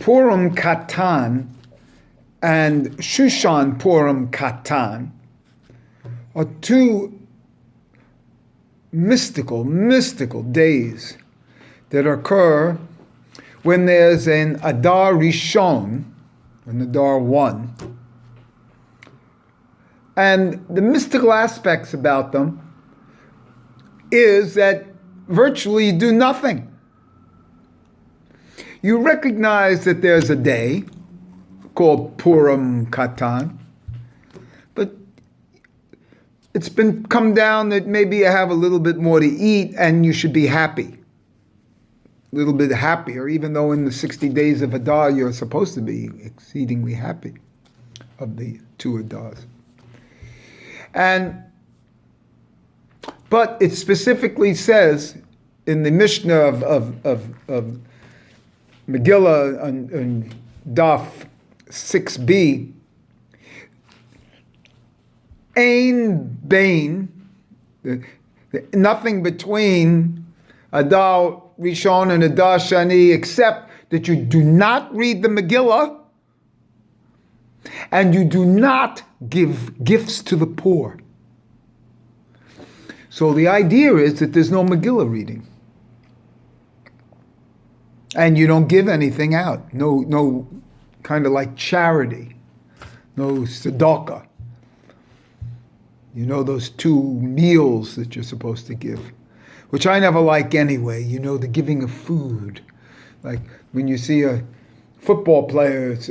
Purim Katan and Shushan Purim Katan are two mystical days that occur when there's an Adar Rishon, an Adar 1, and the mystical aspects about them is that virtually you do nothing. You recognize that there's a day called Purim Katan, but it's been come down that maybe you have a little bit more to eat and you should be happy. A little bit happier, even though in the 60 days of Adar you're supposed to be exceedingly happy of the two Adars. But it specifically says in the Mishnah of Megillah on Daf 6b, Ein Bain, nothing between Adar Rishon and Adar Shani, except that you do not read the Megillah and you do not give gifts to the poor. So the idea is that there's no Megillah reading. And you don't give anything out. No kind of like charity. No tzedakah. You know, those 2 meals that you're supposed to give, which I never like anyway. You know, the giving of food. Like when you see a football player at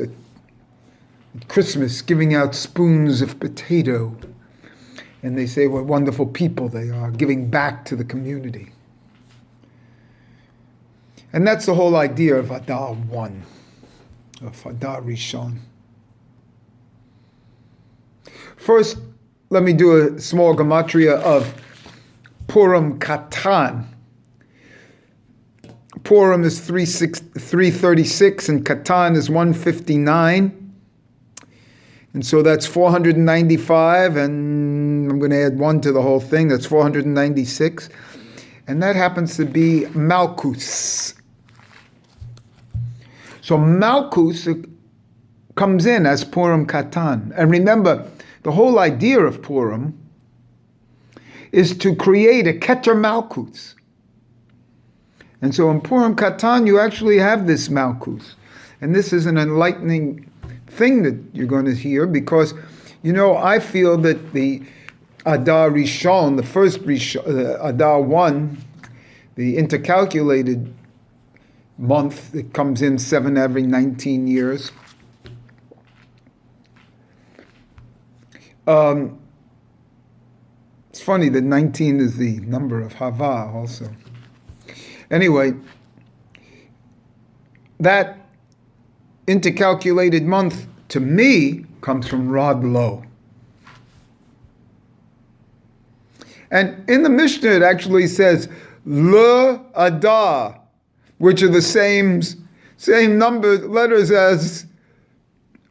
Christmas giving out spoons of potato, and they say what wonderful people they are, giving back to the community. And that's the whole idea of Adar 1, of Adar Rishon. First, let me do a small gematria of Purim Katan. Purim is 336 and Katan is 159. And so that's 495, and I'm going to add 1 to the whole thing. That's 496. And that happens to be Malchus. So Malchus comes in as Purim Katan. And remember, the whole idea of Purim is to create a Keter Malchus. And so in Purim Katan, you actually have this Malchus. And this is an enlightening thing that you're going to hear, because, you know, I feel that the Adar Rishon, the first Rishon, Adar 1, the intercalculated month that comes in 7 every 19 years, it's funny that 19 is the number of Hava also. Anyway, that intercalculated month, to me, comes from Rod Lo. And in the Mishnah, it actually says, Le Adar, which are the same number letters as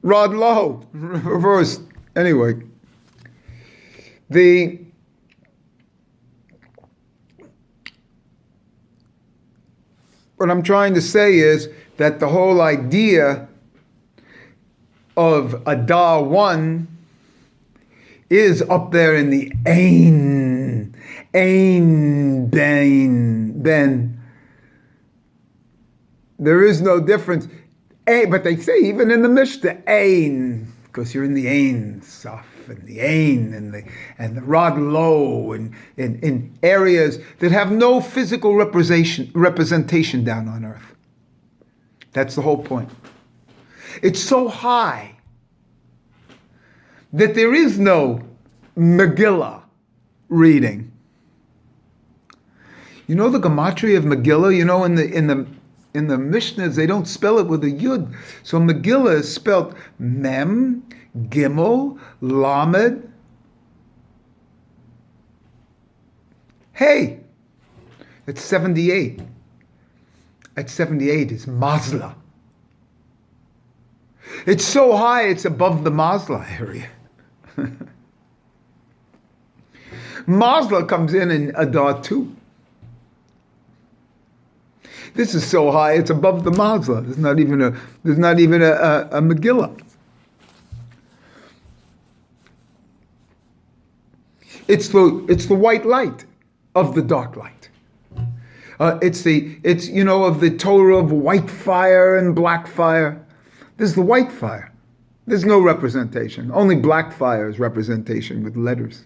Rod Lo, reversed. Anyway, what I'm trying to say is that the whole idea of Adar 1 is up there in the Ein Ben. There is no difference. But they say even in the Mishnah, Ein, because you're in the Ein Saf and the Ein and the Rod Lo and in areas that have no physical representation down on earth. That's the whole point. It's so high that there is no Megillah reading. You know the gematria of Megillah? You know in the Mishnahs they don't spell it with a yud. So Megillah is spelled Mem, Gimel, Lamed, Hey. It's 78. At 78 is Mazla. It's so high, it's above the Mazla area. Mazla comes in Adar 2. This is so high, it's above the Mazda. There's not even a Megillah. It's the white light of the dark light. It's of the Torah of white fire and black fire. This is the white fire. There's no representation. Only black fire is representation with letters,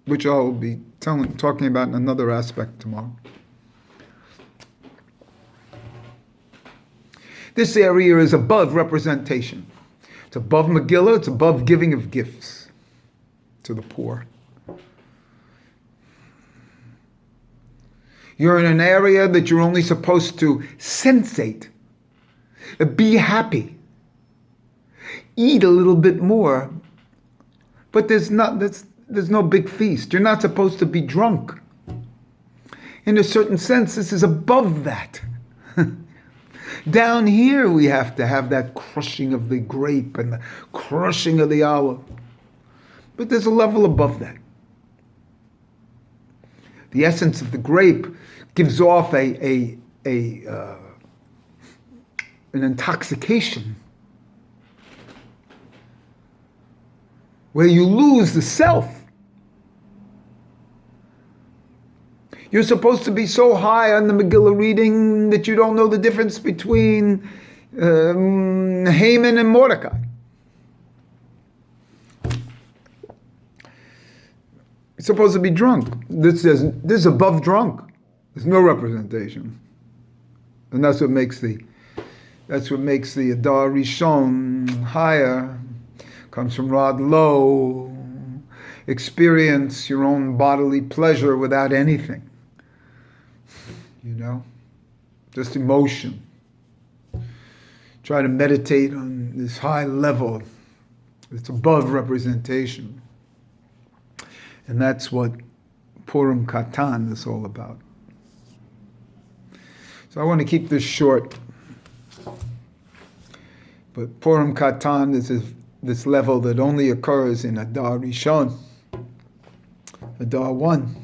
which I'll be talking about in another aspect tomorrow. This area is above representation. It's above Megillah. It's above giving of gifts to the poor. You're in an area that you're only supposed to sensate, be happy, eat a little bit more, but there's no big feast. You're not supposed to be drunk. In a certain sense, this is above that. Down here, we have to have that crushing of the grape and the crushing of the olive. But there's a level above that. The essence of the grape gives off an intoxication where you lose the self. You're supposed to be so high on the Megillah reading that you don't know the difference between Haman and Mordecai. You're supposed to be drunk. This is above drunk. There's no representation, and that's what makes the Adar Rishon higher. Comes from Rod low. Experience your own bodily pleasure without anything. Just emotion. Try to meditate on this high level. It's above representation. And that's what Purim Katan is all about. So I want to keep this short. But Purim Katan is this level that only occurs in Adar Rishon. Adar 1.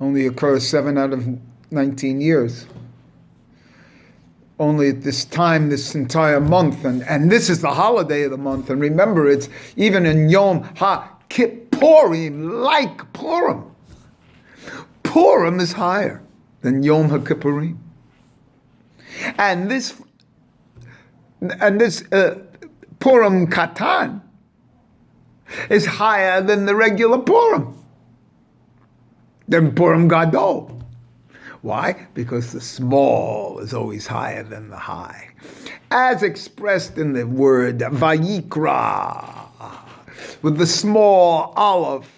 Only occurs 7 out of 19 years. Only at this time, this entire month, and this is the holiday of the month. And remember, it's even in Yom HaKippurim, like Purim. Purim is higher than Yom HaKippurim. And this Purim Katan is higher than the regular Purim, than Purim Gadol. Why? Because the small is always higher than the high. As expressed in the word Vayikra, with the small aleph.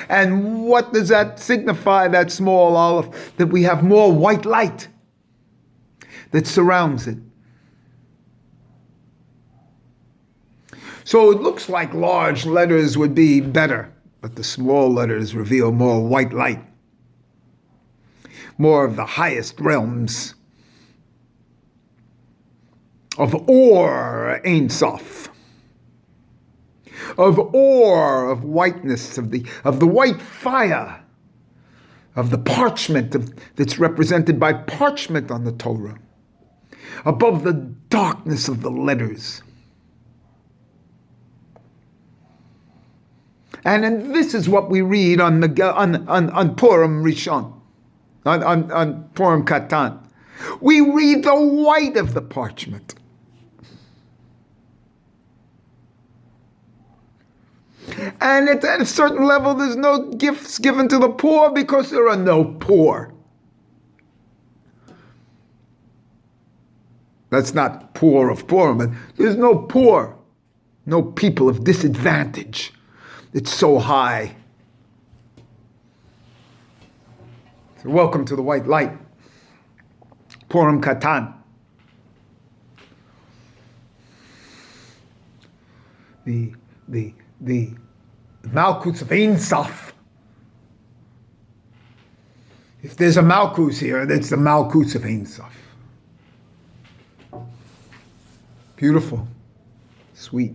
And what does that signify, that small aleph? That we have more white light that surrounds it. So it looks like large letters would be better, but the small letters reveal more white light, more of the highest realms of Or Ein Sof, of Or, of whiteness, of the white fire, of the parchment that's represented by parchment on the Torah, above the darkness of the letters. And this is what we read on Purim Rishon, on Purim Katan. We read the white of the parchment. And at a certain level, there's no gifts given to the poor because there are no poor. That's not poor of Purim, but there's no poor, no people of disadvantage. It's so high. So welcome to the white light. Purim Katan. The Malkuts of Ein Sof. If there's a Malkus here, that's the Malkuts of Ein Sof. Beautiful. Sweet.